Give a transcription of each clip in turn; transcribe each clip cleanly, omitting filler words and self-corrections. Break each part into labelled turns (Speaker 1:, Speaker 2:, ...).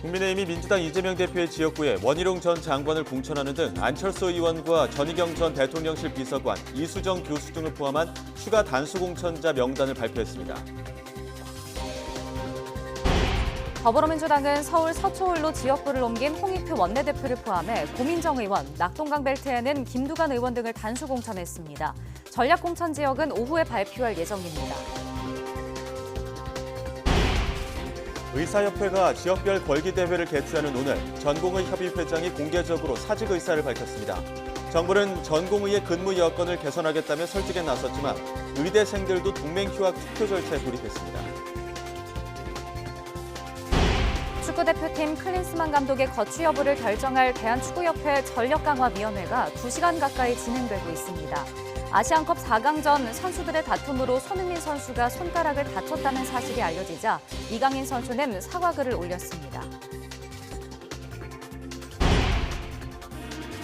Speaker 1: 국민의힘이 민주당 이재명 대표의 지역구에 원희룡 전 장관을 공천하는 등 안철수 의원과 전희경 전 대통령실 비서관, 이수정 교수 등을 포함한 추가 단수 공천자 명단을 발표했습니다.
Speaker 2: 더불어민주당은 서울 서초울로 지역구를 옮긴 홍익표 원내대표를 포함해 고민정 의원, 낙동강 벨트에는 김두관 의원 등을 단수 공천했습니다. 전략 공천 지역은 오후에 발표할 예정입니다.
Speaker 1: 의사협회가 지역별 걸기대회를 개최하는 오늘 전공의협의회장이 공개적으로 사직 의사를 밝혔습니다. 정부는 전공의의 근무 여건을 개선하겠다며 설득에 나섰지만 의대생들도 동맹휴학 투표 절차에 돌입했습니다.
Speaker 2: 축구대표팀 클린스만 감독의 거취 여부를 결정할 대한축구협회 전력강화위원회가 2시간 가까이 진행되고 있습니다. 아시안컵 4강전 선수들의 다툼으로 손흥민 선수가 손가락을 다쳤다는 사실이 알려지자 이강인 선수는 사과글을 올렸습니다.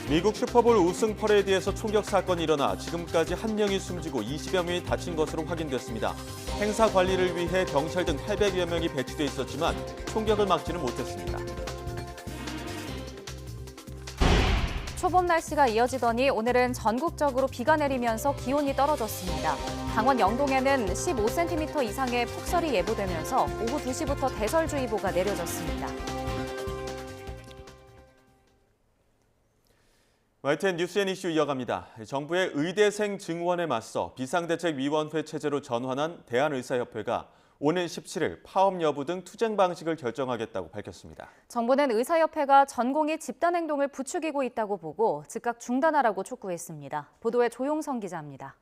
Speaker 1: 미국 슈퍼볼 우승 퍼레이드에서 총격 사건이 일어나 지금까지 1명이 숨지고 20여 명이 다친 것으로 확인됐습니다. 행사 관리를 위해 경찰 등 800여 명이 배치돼 있었지만 총격을 막지는 못했습니다.
Speaker 2: 초봄 날씨가 이어지더니 오늘은 전국적으로 비가 내리면서 기온이 떨어졌습니다. 강원 영동에는 15cm 이상의 폭설이 예보되면서 오후 2시부터 대설주의보가 내려졌습니다.
Speaker 1: YTN 뉴스앤 이슈 이어갑니다. 정부의 의대생 증원에 맞서 비상대책위원회 체제로 전환한 대한의사협회가 오는 17일 파업 여부 등 투쟁 방식을 결정하겠다고 밝혔습니다.
Speaker 2: 정부는 의사협회가 전공의 집단행동을 부추기고 있다고 보고 즉각 중단하라고 촉구했습니다. 보도에 조용성 기자입니다.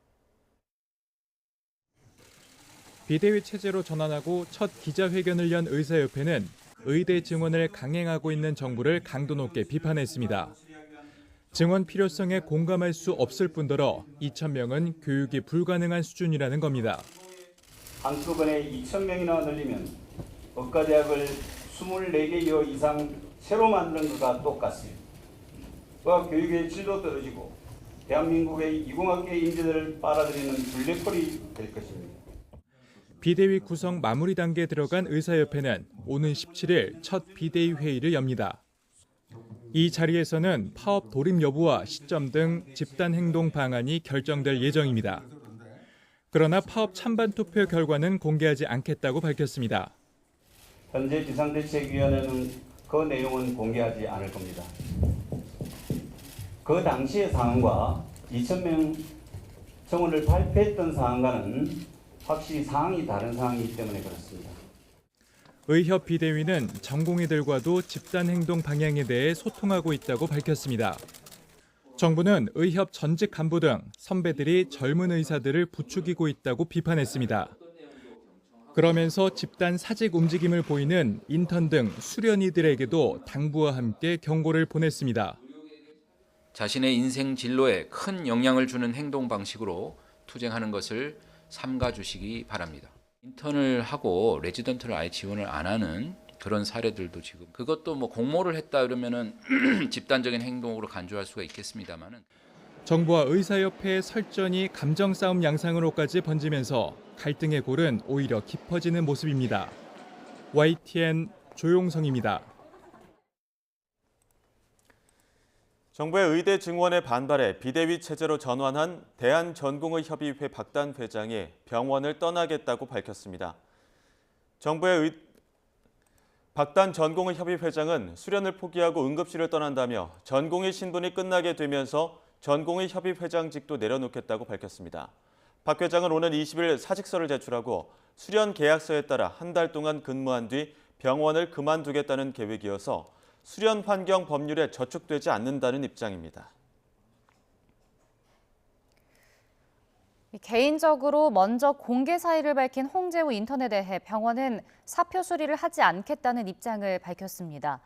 Speaker 3: 비대위 체제로 전환하고 첫 기자회견을 연 의사협회는 의대 증원을 강행하고 있는 정부를 강도 높게 비판했습니다. 증원 필요성에 공감할 수 없을 뿐더러 2,000명은 교육이 불가능한 수준이라는 겁니다.
Speaker 4: 한꺼번에 2,000명이나 늘리면 의과대학을 24개 이상 새로 만드는 것과 똑같습니다. 의학교육의 질도 떨어지고 대한민국의 이공학계 인재들을 빨아들이는 블랙홀이 될 것입니다.
Speaker 3: 비대위 구성 마무리 단계에 들어간 의사협회는 오는 17일 첫 비대위 회의를 엽니다. 이 자리에서는 파업 돌입 여부와 시점 등 집단 행동 방안이 결정될 예정입니다. 그러나 파업 찬반 투표 결과는 공개하지 않겠다고 밝혔습니다.
Speaker 4: 현재 비상대책위원회는 그 내용은 공개하지 않을 겁니다. 그 당시의 상황과 2,000명 정원을 발표했던 상황과는 확실히 상황이 다른 상황이기 때문에 그렇습니다.
Speaker 3: 의협 비대위는 전공의들과도 집단 행동 방향에 대해 소통하고 있다고 밝혔습니다. 정부는 의협 전직 간부 등 선배들이 젊은 의사들을 부추기고 있다고 비판했습니다. 그러면서 집단 사직 움직임을 보이는 인턴 등 수련의들에게도 당부와 함께 경고를 보냈습니다.
Speaker 5: 자신의 인생 진로에 큰 영향을 주는 행동 방식으로 투쟁하는 것을 삼가주시기 바랍니다. 인턴을 하고 레지던트를 아예 지원을 안 하는 그런 사례들도 지금 그것도 뭐 공모를 했다 그러면은 집단적인 행동으로 간주할 수가 있겠습니다만은
Speaker 3: 정부와 의사협회의 설전이 감정 싸움 양상으로까지 번지면서 갈등의 골은 오히려 깊어지는 모습입니다. YTN 조용성입니다.
Speaker 1: 정부의 의대 증원에 반발해 비대위 체제로 전환한 대한전공의협의회 박단 회장이 병원을 떠나겠다고 밝혔습니다. 정부의 박단 전공의협의 회장은 수련을 포기하고 응급실을 떠난다며 전공의 신분이 끝나게 되면서 전공의협의 회장직도 내려놓겠다고 밝혔습니다. 박 회장은 오는 20일 사직서를 제출하고 수련 계약서에 따라 한 달 동안 근무한 뒤 병원을 그만두겠다는 계획이어서 수련 환경 법률에 저촉되지 않는다는 입장입니다.
Speaker 2: 개인적으로 먼저 공개 사의를 밝힌 홍재우 인턴에 대해 병원은 사표 수리를 하지 않겠다는 입장을 밝혔습니다.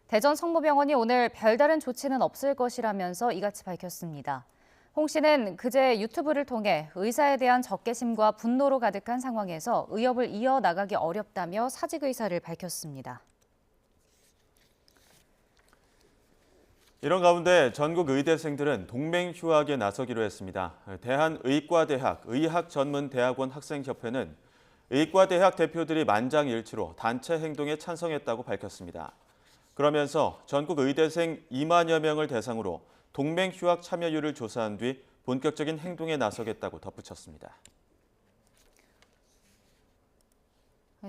Speaker 2: 대전 성모병원이 오늘 별다른 조치는 없을 것이라면서 이같이 밝혔습니다. 홍 씨는 그제 유튜브를 통해 의사에 대한 적개심과 분노로 가득한 상황에서 의협을 이어나가기 어렵다며 사직 의사를 밝혔습니다.
Speaker 1: 이런 가운데 전국 의대생들은 동맹휴학에 나서기로 했습니다. 대한의과대학 의학전문대학원 학생협회는 의과대학 대표들이 만장일치로 단체 행동에 찬성했다고 밝혔습니다. 그러면서 전국 의대생 2만여 명을 대상으로 동맹 휴학 참여율을 조사한 뒤 본격적인 행동에 나서겠다고 덧붙였습니다.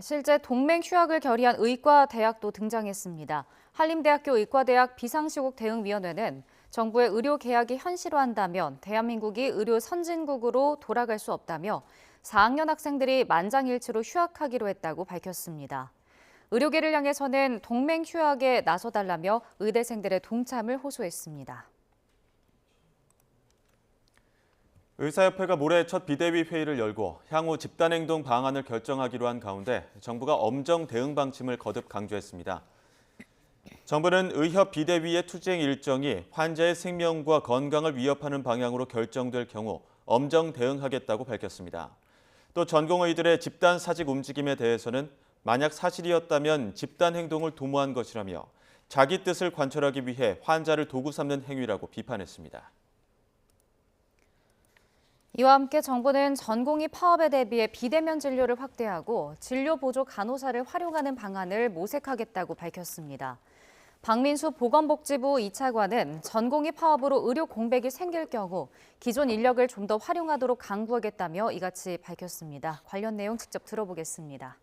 Speaker 2: 실제 동맹 휴학을 결의한 의과대학도 등장했습니다. 한림대학교 의과대학 비상시국 대응위원회는 정부의 의료 계약이 현실화한다면 대한민국이 의료 선진국으로 돌아갈 수 없다며 4학년 학생들이 만장일치로 휴학하기로 했다고 밝혔습니다. 의료계를 향해서는 동맹 휴학에 나서달라며 의대생들의 동참을 호소했습니다.
Speaker 1: 의사협회가 모레 첫 비대위 회의를 열고 향후 집단행동 방안을 결정하기로 한 가운데 정부가 엄정 대응 방침을 거듭 강조했습니다. 정부는 의협 비대위의 투쟁 일정이 환자의 생명과 건강을 위협하는 방향으로 결정될 경우 엄정 대응하겠다고 밝혔습니다. 또 전공의들의 집단 사직 움직임에 대해서는 만약 사실이었다면 집단 행동을 도모한 것이라며 자기 뜻을 관철하기 위해 환자를 도구 삼는 행위라고 비판했습니다.
Speaker 2: 이와 함께 정부는 전공의 파업에 대비해 비대면 진료를 확대하고 진료 보조 간호사를 활용하는 방안을 모색하겠다고 밝혔습니다. 박민수 보건복지부 2차관은 전공의 파업으로 의료 공백이 생길 경우 기존 인력을 좀 더 활용하도록 강구하겠다며 이같이 밝혔습니다. 관련 내용 직접 들어보겠습니다.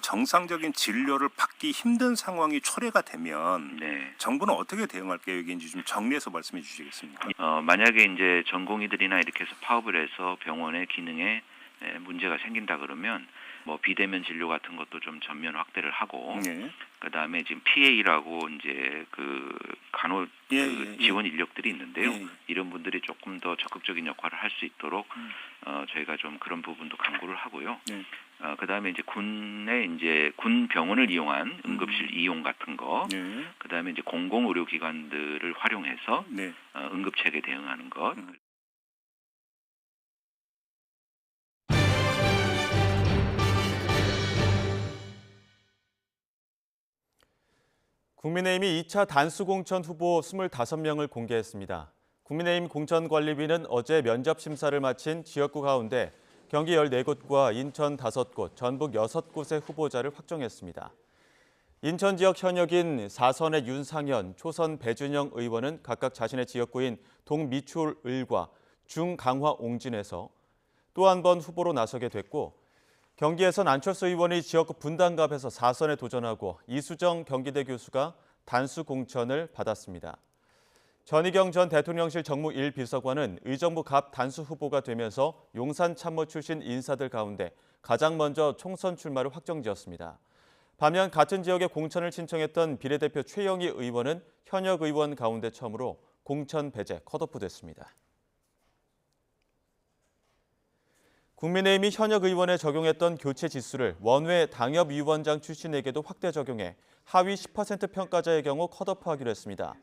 Speaker 6: 정상적인 진료를 받기 힘든 상황이 초래가 되면 정부는 어떻게 대응할 계획인지 좀 정리해서 말씀해 주시겠습니까?
Speaker 7: 만약에 이제 전공의들이나 이렇게 해서 파업을 해서 병원의 기능에 문제가 생긴다 그러면 뭐 비대면 진료 같은 것도 좀 전면 확대를 하고 그다음에 지금 PA라고 이제 그 간호 지원 인력들이 있는데요. 이런 분들이 조금 더 적극적인 역할을 할 수 있도록 저희가 좀 그런 부분도 강구를 하고요. 그다음에 이제 군 병원을 이용한 응급실 이용 같은 거, 그다음에 이제 공공의료기관들을 활용해서 응급체계 대응하는 것.
Speaker 1: 국민의힘이 2차 단수공천 후보 25명을 공개했습니다. 국민의힘 공천관리위는 어제 면접 심사를 마친 지역구 가운데 경기 14곳과 인천 5곳, 전북 6곳의 후보자를 확정했습니다. 인천 지역 현역인 4선의 윤상현, 초선 배준영 의원은 각각 자신의 지역구인 동미추을과 중강화옹진에서 또 한 번 후보로 나서게 됐고 경기에선 안철수 의원이 지역구 분당갑에서 4선에 도전하고 이수정 경기대 교수가 단수 공천을 받았습니다. 전희경 전 대통령실 정무 1비서관은 의정부 갑 단수 후보가 되면서 용산 참모 출신 인사들 가운데 가장 먼저 총선 출마를 확정지었습니다. 반면 같은 지역에 공천을 신청했던 비례대표 최영희 의원은 현역 의원 가운데 처음으로 공천 배제 컷오프됐습니다. 국민의힘이 현역 의원에 적용했던 교체 지수를 원외 당협위원장 출신에게도 확대 적용해 하위 10% 평가자의 경우 컷오프하기로 했습니다.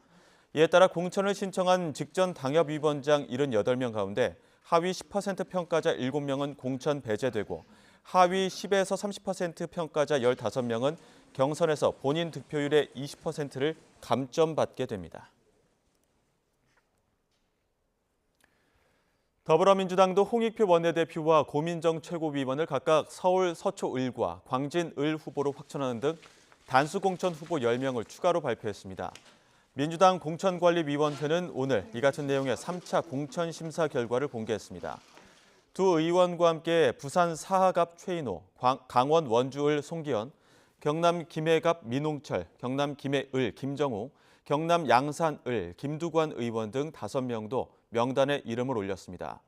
Speaker 1: 이에 따라 공천을 신청한 직전 당협위원장 78명 가운데 하위 10% 평가자 7명은 공천 배제되고 하위 10에서 30% 평가자 15명은 경선에서 본인 득표율의 20%를 감점받게 됩니다. 더불어민주당도 홍익표 원내대표와 고민정 최고위원을 각각 서울 서초을과 광진을 후보로 확정하는 등 단수 공천 후보 10명을 추가로 발표했습니다. 민주당 공천관리위원회는 오늘 이 같은 내용의 3차 공천 심사 결과를 공개했습니다. 두 의원과 함께 부산 사하갑 최인호, 강원 원주을 송기현, 경남 김해갑 민홍철, 경남 김해을 김정우, 경남 양산을 김두관 의원 등 5명도 명단에 이름을 올렸습니다.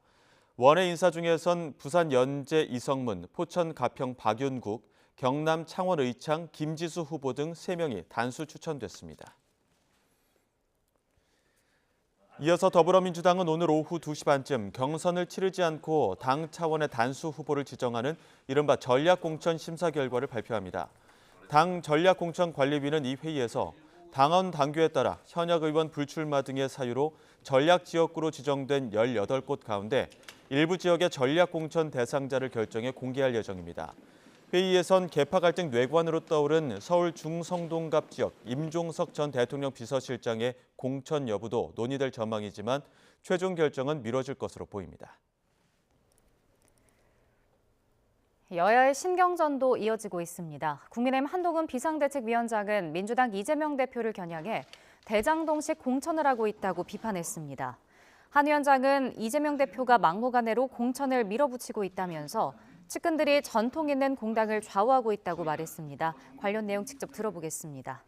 Speaker 1: 원외 인사 중에선 부산 연제 이성문, 포천 가평 박윤국, 경남 창원 의창 김지수 후보 등 3명이 단수 추천됐습니다. 이어서 더불어민주당은 오늘 오후 2시 반쯤 경선을 치르지 않고 당 차원의 단수 후보를 지정하는 이른바 전략공천 심사 결과를 발표합니다. 당 전략공천관리위는 이 회의에서 당원 당규에 따라 현역 의원 불출마 등의 사유로 전략지역구로 지정된 18곳 가운데 일부 지역의 전략공천 대상자를 결정해 공개할 예정입니다. 회의에선 계파 갈등 뇌관으로 떠오른 서울 중성동갑 지역 임종석 전 대통령 비서실장의 공천 여부도 논의될 전망이지만 최종 결정은 미뤄질 것으로 보입니다.
Speaker 2: 여야의 신경전도 이어지고 있습니다. 국민의힘 한동훈 비상대책위원장은 민주당 이재명 대표를 겨냥해 대장동식 공천을 하고 있다고 비판했습니다. 한 위원장은 이재명 대표가 막무가내로 공천을 밀어붙이고 있다면서 측근들이 전통 있는 공당을 좌우하고 있다고 말했습니다. 관련 내용 직접 들어보겠습니다.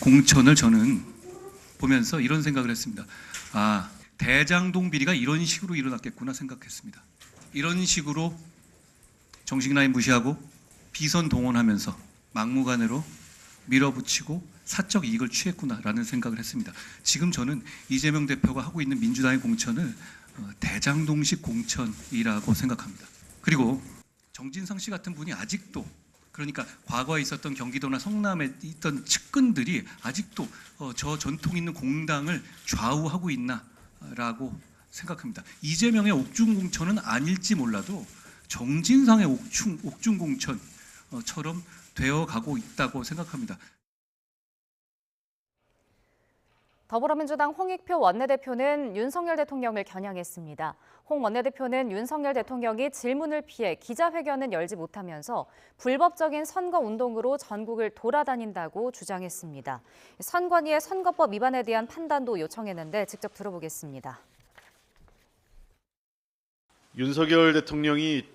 Speaker 8: 공천을 저는 보면서 이런 생각을 했습니다. 대장동 비리가 이런 식으로 일어났겠구나 생각했습니다. 이런 식으로 정식 라인 무시하고 비선 동원하면서 막무가내로 밀어붙이고 사적 이익을 취했구나라는 생각을 했습니다. 지금 저는 이재명 대표가 하고 있는 민주당의 공천을 대장동식 공천이라고 생각합니다. 그리고 정진상 씨 같은 분이 아직도, 그러니까 과거에 있었던 경기도나 성남에 있던 측근들이 아직도 저 전통 있는 공당을 좌우하고 있나라고 생각합니다. 이재명의 옥중 공천은 아닐지 몰라도 정진상의 옥중 공천처럼 되어가고 있다고 생각합니다.
Speaker 2: 더불어민주당 홍익표 원내대표는 윤석열 대통령을 겨냥했습니다. 홍 원내대표는 윤석열 대통령이 질문을 피해 기자회견은 열지 못하면서 불법적인 선거운동으로 전국을 돌아다닌다고 주장했습니다. 선관위의 선거법 위반에 대한 판단도 요청했는데 직접 들어보겠습니다.
Speaker 9: 윤석열 대통령이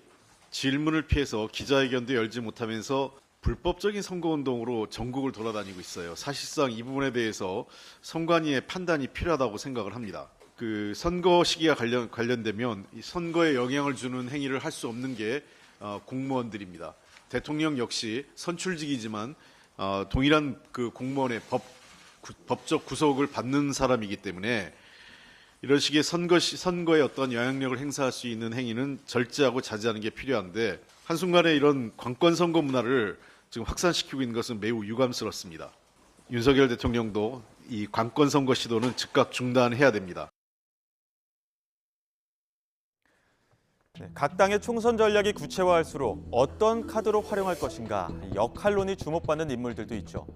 Speaker 9: 질문을 피해서 기자회견도 열지 못하면서 불법적인 선거운동으로 전국을 돌아다니고 있어요. 사실상 이 부분에 대해서 선관위의 판단이 필요하다고 생각을 합니다. 그 선거 시기가 관련되면 이 선거에 영향을 주는 행위를 할 수 없는 게 공무원들입니다. 대통령 역시 선출직이지만 동일한 그 공무원의 법적 구속을 받는 사람이기 때문에 이런 식의 선거에 어떤 영향력을 행사할 수 있는 행위는 절제하고 자제하는 게 필요한데 한순간에 이런 관권 선거 문화를 지금 확산시키고 있는 것은 매우 유감스럽습니다. 윤석열 대통령도 이 관권 선거 시도는 즉각 중단해야 됩니다.
Speaker 1: 각 당의 총선 전략이 구체화할수록 어떤 카드로 활용할 것인가 역할론이 주목받는 인물들도 있죠.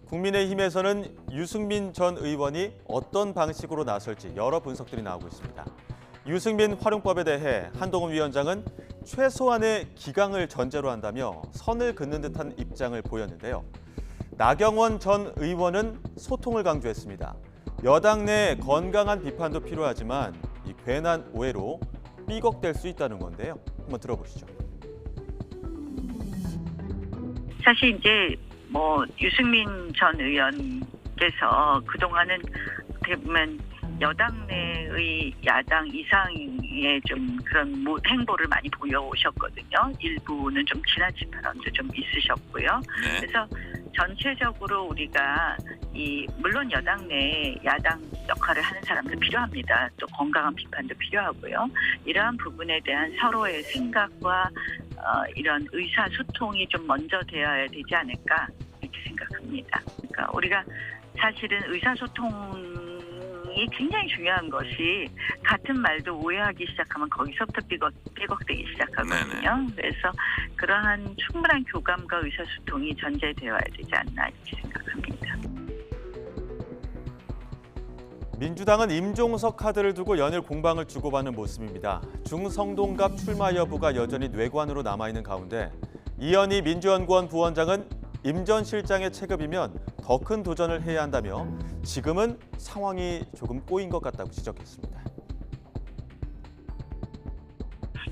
Speaker 1: 국민의힘에서는 유승민 전 의원이 어떤 방식으로 나설지 여러 분석들이 나오고 있습니다. 유승민 활용법에 대해 한동훈 위원장은 최소한의 기강을 전제로 한다며 선을 긋는 듯한 입장을 보였는데요. 나경원 전 의원은 소통을 강조했습니다. 여당 내 건강한 비판도 필요하지만 이 괜한 오해로 삐걱될 수 있다는 건데요. 한번 들어보시죠.
Speaker 10: 사실 이제 유승민 전 의원께서 그동안은 어떻게 보면 여당 내의 야당 이상의 좀 그런 행보를 많이 보여오셨거든요. 일부는 좀 지나친 발언도 좀 있으셨고요.
Speaker 6: 네.
Speaker 10: 그래서 전체적으로 우리가 물론 여당 내 야당 역할을 하는 사람도 필요합니다. 또 건강한 비판도 필요하고요. 이러한 부분에 대한 서로의 생각과 이런 의사소통이 좀 먼저 되어야 되지 않을까 이렇게 생각합니다. 그러니까 우리가 사실은 의사소통이 굉장히 중요한 것이 같은 말도 오해하기 시작하면 거기서부터 삐걱대기 시작하거든요. 네네. 그래서 그러한 충분한 교감과 의사소통이 전제되어야 되지 않나 이렇게 생각합니다.
Speaker 1: 민주당은 임종석 카드를 두고 연일 공방을 주고받는 모습입니다. 중성동갑 출마 여부가 여전히 뇌관으로 남아있는 가운데 이현희 민주연구원 부원장은 임 전 실장의 체급이면 더 큰 도전을 해야 한다며 지금은 상황이 조금 꼬인 것 같다고 지적했습니다.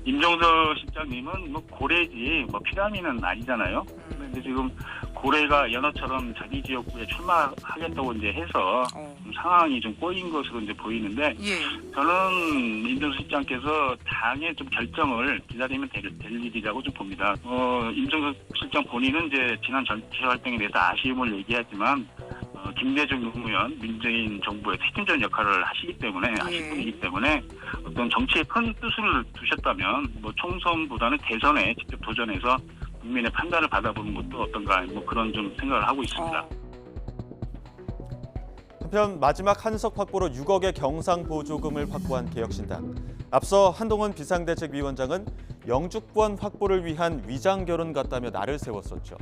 Speaker 11: 임종석 실장님은 고래지 피라미는 아니잖아요. 그런데 지금 고래가 연어처럼 자기 지역구에 출마하겠다고 이제 해서 좀 상황이 좀 꼬인 것으로 이제 보이는데 저는 임종석 실장께서 당의 좀 결정을 기다리면 될 일이라고 좀 봅니다. 임종석 실장 본인은 이제 지난 정치 활동에 대해서 아쉬움을 얘기하지만 김대중 노무현 민주인 정부의 핵심적인 역할을 하시기 때문에 하실 분이기 때문에 어떤 정치에 큰 뜻을 두셨다면 총선보다는 대선에 직접 도전해서 국민의 판단을 받아보는 것도 어떤가 그런 좀 생각을 하고 있습니다.
Speaker 1: 한편 마지막 한석 확보로 6억의 경상보조금을 확보한 개혁신당. 앞서 한동훈 비상대책위원장은 영주권 확보를 위한 위장결혼 같다며 날을 세웠었죠.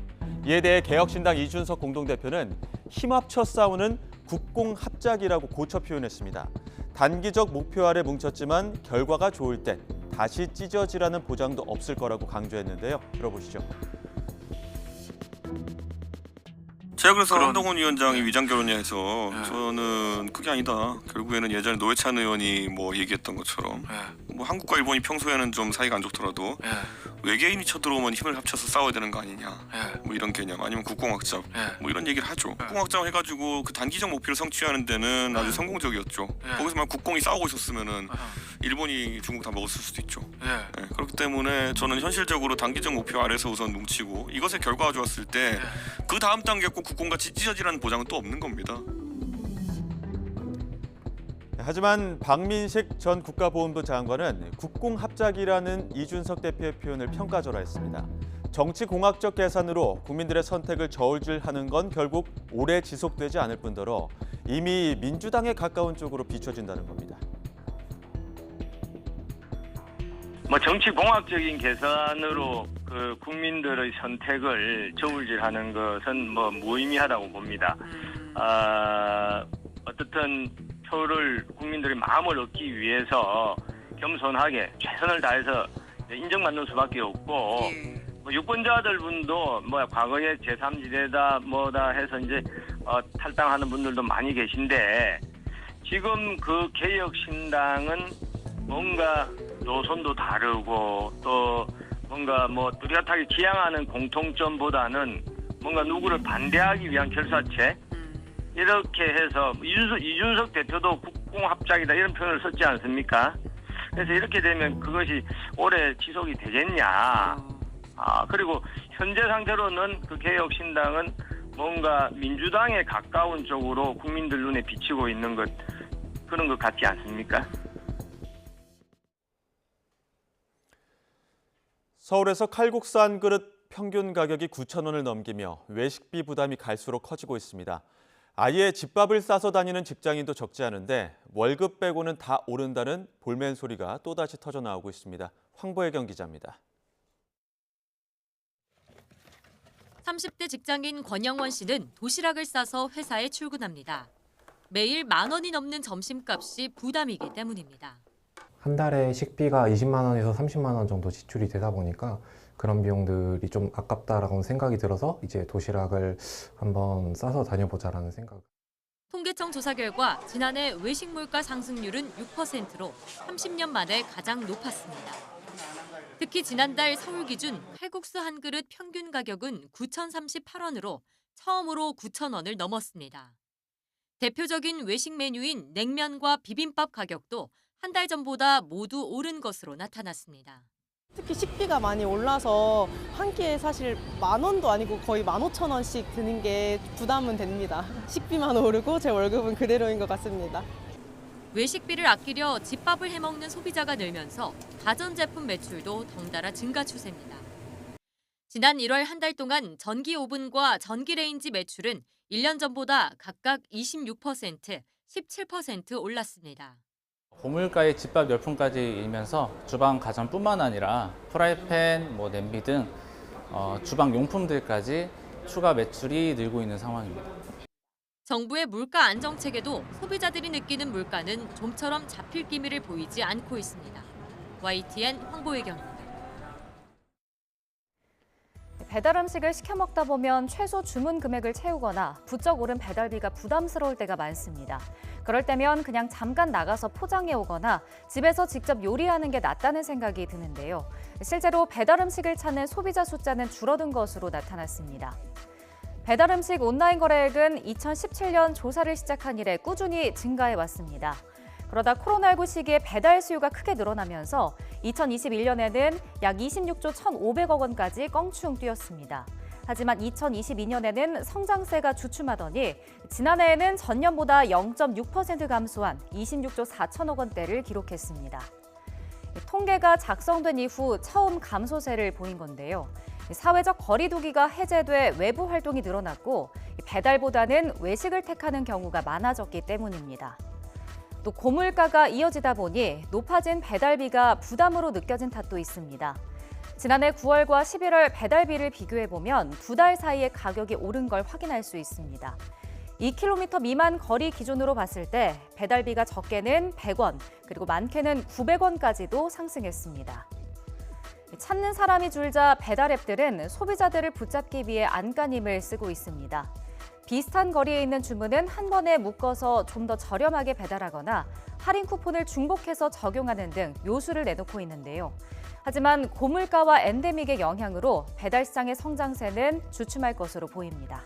Speaker 1: 이에 대해 개혁신당 이준석 공동대표는 힘합쳐 싸우는 국공합작이라고 고쳐 표현했습니다. 단기적 목표 아래 뭉쳤지만 결과가 좋을 땐 다시 찢어지라는 보장도 없을 거라고 강조했는데요. 들어보시죠.
Speaker 12: 제가 그래서 한동훈 위원장이 위장 결혼해서 저는 그게 아니다. 결국에는 예전에 노회찬 의원이 뭐 얘기했던 것처럼 뭐 한국과 일본이 평소에는 좀 사이가 안 좋더라도 외계인이 쳐들어오면 힘을 합쳐서 싸워야 되는 거 아니냐. 뭐 이런 개념 아니면 국공확장 뭐 이런 얘기를 하죠. 국공확장 해가지고 그 단기적 목표를 성취하는 데는 아주 성공적이었죠. 거기서만 국공이 싸우고 있었으면은 일본이 중국 다 먹었을 수도 있죠. 그렇기 때문에 저는 현실적으로 단기적 목표 아래서 우선 뭉치고 이것의 결과가 좋았을 때 그 다음 단계 꼭 국공같이 찢어지라는 보장은 또 없는 겁니다.
Speaker 1: 하지만 박민식 전 국가보훈부 장관은 국공합작이라는 이준석 대표의 표현을 평가절하했습니다. 정치공학적 계산으로 국민들의 선택을 저울질하는 건 결국 오래 지속되지 않을 뿐더러 이미 민주당에 가까운 쪽으로 비춰진다는 겁니다.
Speaker 11: 뭐 정치공학적인 계산으로 그 국민들의 선택을 저울질하는 것은 뭐 무의미하다고 봅니다. 어떻든 표를 국민들의 마음을 얻기 위해서 겸손하게 최선을 다해서 인정받는 수밖에 없고 뭐 유권자들 분도 뭐 과거에 제3지대다 뭐다 해서 이제 탈당하는 분들도 많이 계신데 지금 그 개혁신당은 뭔가 노선도 다르고 또 뭔가 뭐 뚜렷하게 지향하는 공통점보다는 뭔가 누구를 반대하기 위한 결사체 이렇게 해서 이준석 대표도 국공합작이다 이런 표현을 썼지 않습니까? 그래서 이렇게 되면 그것이 오래 지속이 되겠냐. 그리고 현재 상태로는 그 개혁신당은 뭔가 민주당에 가까운 쪽으로 국민들 눈에 비치고 있는 그런 것 같지 않습니까?
Speaker 1: 서울에서 칼국수 한 그릇 평균 가격이 9,000원을 넘기며 외식비 부담이 갈수록 커지고 있습니다. 아예 집밥을 싸서 다니는 직장인도 적지 않은데 월급 빼고는 다 오른다는 볼멘 소리가 또다시 터져나오고 있습니다. 황보혜경 기자입니다.
Speaker 13: 30대 직장인 권영원 씨는 도시락을 싸서 회사에 출근합니다. 매일 10,000원이 넘는 점심값이 부담이기 때문입니다.
Speaker 14: 한 달에 식비가 20만 원에서 30만 원 정도 지출이 되다 보니까 그런 비용들이 좀 아깝다라고 생각이 들어서 이제 도시락을 한번 싸서 다녀보자라는 생각.
Speaker 13: 통계청 조사 결과 지난해 외식 물가 상승률은 6%로 30년 만에 가장 높았습니다. 특히 지난달 서울 기준 칼국수 한 그릇 평균 가격은 9,038원으로 처음으로 9,000원을 넘었습니다. 대표적인 외식 메뉴인 냉면과 비빔밥 가격도 한 달 전보다 모두 오른 것으로 나타났습니다.
Speaker 15: 특히 식비가 많이 올라서 한 끼에 사실 10,000원도 아니고 거의 15,000원씩 드는 게 부담은 됩니다. 식비만 오르고 제 월급은 그대로인 것 같습니다.
Speaker 13: 외식비를 아끼려 집밥을 해먹는 소비자가 늘면서 가전제품 매출도 덩달아 증가 추세입니다. 지난 1월 한 달 동안 전기 오븐과 전기 레인지 매출은 1년 전보다 각각 26%, 17% 올랐습니다.
Speaker 16: 고물가의 집밥 열풍까지 일면서 주방 가전뿐만 아니라 프라이팬, 냄비 등 주방 용품들까지 추가 매출이 늘고 있는 상황입니다.
Speaker 13: 정부의 물가 안정책에도 소비자들이 느끼는 물가는 좀처럼 잡힐 기미를 보이지 않고 있습니다. YTN 황보혜경입니다.
Speaker 2: 배달 음식을 시켜 먹다 보면 최소 주문 금액을 채우거나 부쩍 오른 배달비가 부담스러울 때가 많습니다. 그럴 때면 그냥 잠깐 나가서 포장해 오거나 집에서 직접 요리하는 게 낫다는 생각이 드는데요. 실제로 배달 음식을 찾는 소비자 숫자는 줄어든 것으로 나타났습니다. 배달 음식 온라인 거래액은 2017년 조사를 시작한 이래 꾸준히 증가해 왔습니다. 그러다 코로나19 시기에 배달 수요가 크게 늘어나면서 2021년에는 약 26조 1,500억 원까지 껑충 뛰었습니다. 하지만 2022년에는 성장세가 주춤하더니 지난해에는 전년보다 0.6% 감소한 26조 4천억 원대를 기록했습니다. 통계가 작성된 이후 처음 감소세를 보인 건데요. 사회적 거리 두기가 해제돼 외부 활동이 늘어났고 배달보다는 외식을 택하는 경우가 많아졌기 때문입니다. 또 고물가가 이어지다 보니 높아진 배달비가 부담으로 느껴진 탓도 있습니다. 지난해 9월과 11월 배달비를 비교해보면 두 달 사이에 가격이 오른 걸 확인할 수 있습니다. 2km 미만 거리 기준으로 봤을 때 배달비가 적게는 100원, 그리고 많게는 900원까지도 상승했습니다. 찾는 사람이 줄자 배달앱들은 소비자들을 붙잡기 위해 안간힘을 쓰고 있습니다. 비슷한 거리에 있는 주문은 한 번에 묶어서 좀 더 저렴하게 배달하거나 할인 쿠폰을 중복해서 적용하는 등 요수를 내놓고 있는데요. 하지만 고물가와 엔데믹의 영향으로 배달 시장의 성장세는 주춤할 것으로 보입니다.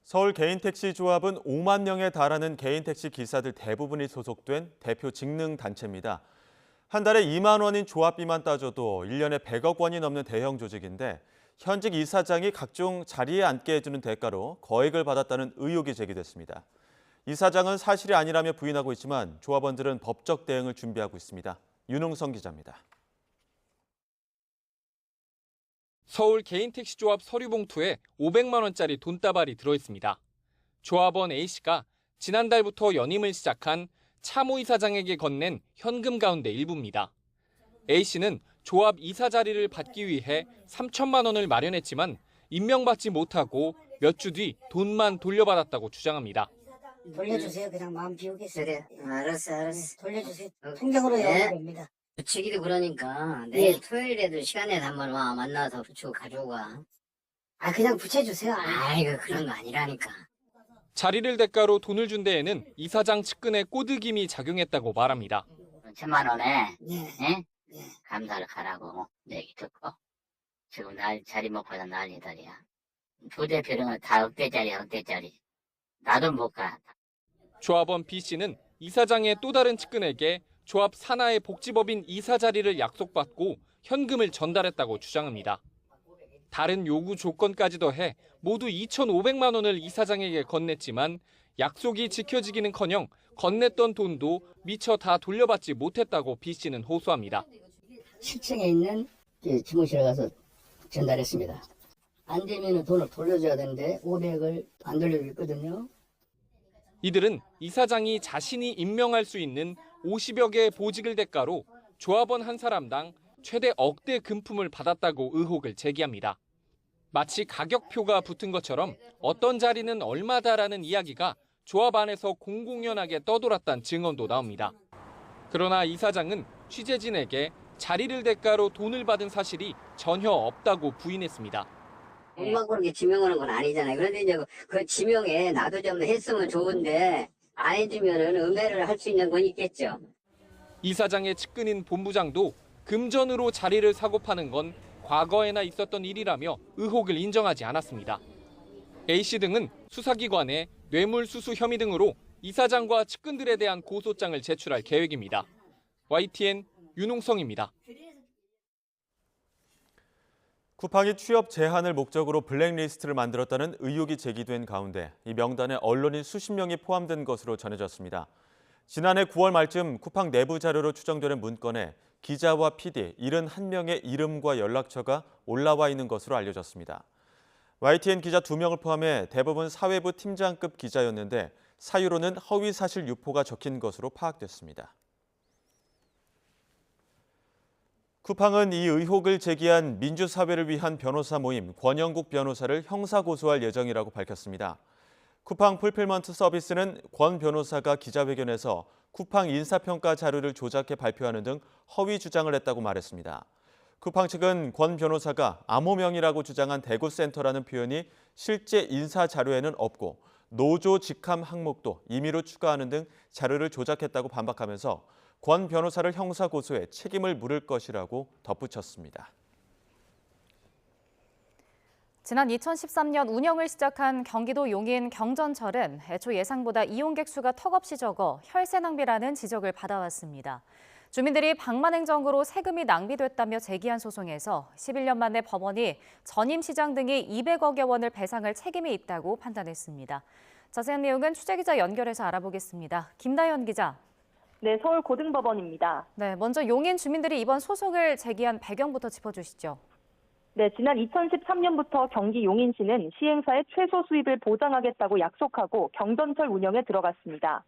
Speaker 1: 서울 개인택시 조합은 5만 명에 달하는 개인택시 기사들 대부분이 소속된 대표 직능단체입니다. 한 달에 2만 원인 조합비만 따져도 1년에 100억 원이 넘는 대형 조직인데 현직 이사장이 각종 자리에 앉게 해주는 대가로 거액을 받았다는 의혹이 제기됐습니다. 이사장은 사실이 아니라며 부인하고 있지만 조합원들은 법적 대응을 준비하고 있습니다. 윤웅성 기자입니다.
Speaker 17: 서울 개인택시 조합 서류봉투에 500만 원짜리 돈다발이 들어있습니다. 조합원 A씨가 지난달부터 연임을 시작한 차모 이사장에게 건넨 현금 가운데 일부입니다. A씨는 조합 이사 자리를 받기 위해 3천만 원을 마련했지만 임명받지 못하고 몇 주 뒤 돈만 돌려받았다고 주장합니다.
Speaker 18: 돌려주세요. 그냥 마음 비우겠어요. 그래. 알았어. 돌려주세요. 통장으로 연락이 됩니다. 주치기도 그러니까 내일 토요일에도 시간에 한번 와 만나서 부추 가지고 가. 그냥 붙여주세요. 이거 그런 거 아니라니까.
Speaker 17: 자리를 대가로 돈을 준 데에는 이사장 측근의 꼬드김이 작용했다고 말합니다.
Speaker 18: 1,000만 원에 감사를 하라고 얘기 듣고 지금 자리 못 받아 난리들이야. 부대표는 다 억대짜리. 나도 못 가.
Speaker 17: 조합원 B씨는 이사장의 또 다른 측근에게 조합 산하의 복지법인 이사 자리를 약속받고 현금을 전달했다고 주장합니다. 다른 요구 조건까지 더해 모두 2,500만 원을 이사장에게 건넸지만 약속이 지켜지기는커녕 건넸던 돈도 미처 다 돌려받지 못했다고 B씨는 호소합니다.
Speaker 18: 7층에 있는 지무실에 가서 전달했습니다. 안 되면 돈을 돌려줘야 되는데 500을 안 돌려줬거든요.
Speaker 17: 이들은 이사장이 자신이 임명할 수 있는 50여 개의 보직을 대가로 조합원 한 사람당 최대 억대 금품을 받았다고 의혹을 제기합니다. 마치 가격표가 붙은 것처럼 어떤 자리는 얼마다라는 이야기가 조합 안에서 공공연하게 떠돌았다는 증언도 나옵니다. 그러나 이사장은 취재진에게 자리를 대가로 돈을 받은 사실이 전혀 없다고 부인했습니다.
Speaker 18: 돈만 그렇게 지명하는 건 아니잖아요. 그런데 이제 그 지명에 나도 좀 했으면 좋은데 안 해주면은 음해를 할 수 있는 건 있겠죠.
Speaker 17: 이사장의 측근인 본부장도 금전으로 자리를 사고 파는 건 과거에나 있었던 일이라며 의혹을 인정하지 않았습니다. A씨 등은 수사기관에 뇌물수수 혐의 등으로 이사장과 측근들에 대한 고소장을 제출할 계획입니다. YTN 윤웅성입니다.
Speaker 1: 쿠팡이 취업 제한을 목적으로 블랙리스트를 만들었다는 의혹이 제기된 가운데 이 명단에 언론인 수십 명이 포함된 것으로 전해졌습니다. 지난해 9월 말쯤 쿠팡 내부 자료로 추정되는 문건에 기자와 PD 71명의 이름과 연락처가 올라와 있는 것으로 알려졌습니다. YTN 기자 2명을 포함해 대부분 사회부 팀장급 기자였는데 사유로는 허위사실 유포가 적힌 것으로 파악됐습니다. 쿠팡은 이 의혹을 제기한 민주사회를 위한 변호사 모임 권영국 변호사를 형사고소할 예정이라고 밝혔습니다. 쿠팡 풀필먼트 서비스는 권 변호사가 기자회견에서 쿠팡 인사평가 자료를 조작해 발표하는 등 허위 주장을 했다고 말했습니다. 쿠팡 측은 권 변호사가 암호명이라고 주장한 대구센터라는 표현이 실제 인사 자료에는 없고 노조 직함 항목도 임의로 추가하는 등 자료를 조작했다고 반박하면서 권 변호사를 형사고소해 책임을 물을 것이라고 덧붙였습니다.
Speaker 2: 지난 2013년 운영을 시작한 경기도 용인 경전철은 애초 예상보다 이용객 수가 턱없이 적어 혈세 낭비라는 지적을 받아왔습니다. 주민들이 방만행정으로 세금이 낭비됐다며 제기한 소송에서 11년 만에 법원이 전임시장 등이 200억여 원을 배상할 책임이 있다고 판단했습니다. 자세한 내용은 취재기자 연결해서 알아보겠습니다. 김다현 기자.
Speaker 19: 네, 서울고등법원입니다.
Speaker 2: 네, 먼저 용인 주민들이 이번 소송을 제기한 배경부터 짚어주시죠.
Speaker 19: 네, 지난 2013년부터 경기 용인시는 시행사의 최소 수입을 보장하겠다고 약속하고 경전철 운영에 들어갔습니다.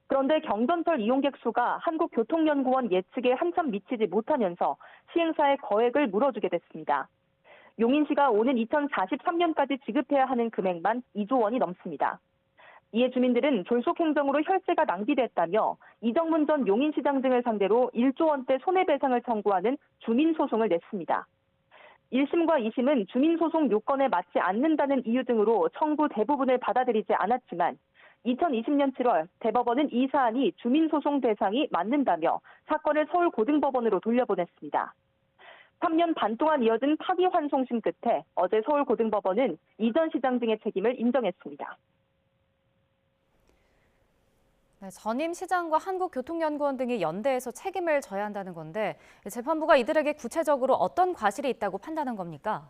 Speaker 19: 그런데 경전철 이용객 수가 한국교통연구원 예측에 한참 미치지 못하면서 시행사에 거액을 물어주게 됐습니다. 용인시가 오는 2043년까지 지급해야 하는 금액만 2조 원이 넘습니다. 이에 주민들은 졸속 행정으로 혈세가 낭비됐다며 이정문 전 용인시장 등을 상대로 1조 원대 손해배상을 청구하는 주민소송을 냈습니다. 1심과 2심은 주민소송 요건에 맞지 않는다는 이유 등으로 청구 대부분을 받아들이지 않았지만 2020년 7월 대법원은 이 사안이 주민소송 대상이 맞는다며 사건을 서울고등법원으로 돌려보냈습니다. 3년 반 동안 이어진 파기환송심 끝에 어제 서울고등법원은 이 전 시장 등의 책임을 인정했습니다.
Speaker 2: 네, 전임 시장과 한국교통연구원 등이 연대해서 책임을 져야 한다는 건데 재판부가 이들에게 구체적으로 어떤 과실이 있다고 판단한 겁니까?